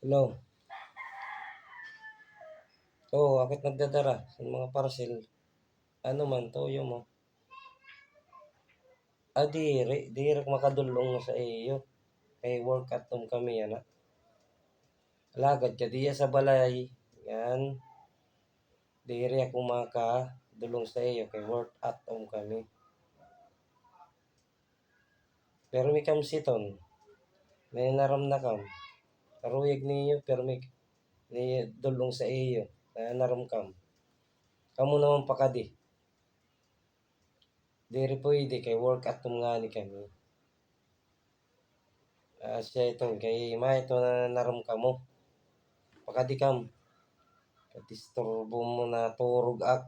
Hello. Oo, akit nagdadara sa mga parcel. Ano man, toyo mo. Diri makadulong sa iyo. Kay work at home kami, ana. Alagad ka diya sa balay. Yan. Diri ako maka dulong sa iyo kay work at home kami. Pero may kamsiton. May naram na kam. Karuyag niyo, pero may ni dulong sa iyo. Kaya naram kam. Kamu naman pakadi. Diri pwede kay work at home nga ni kami. Siya ito, kay ma ito na naram kamo. Pakadikam. Katisturbo mo na turog ak.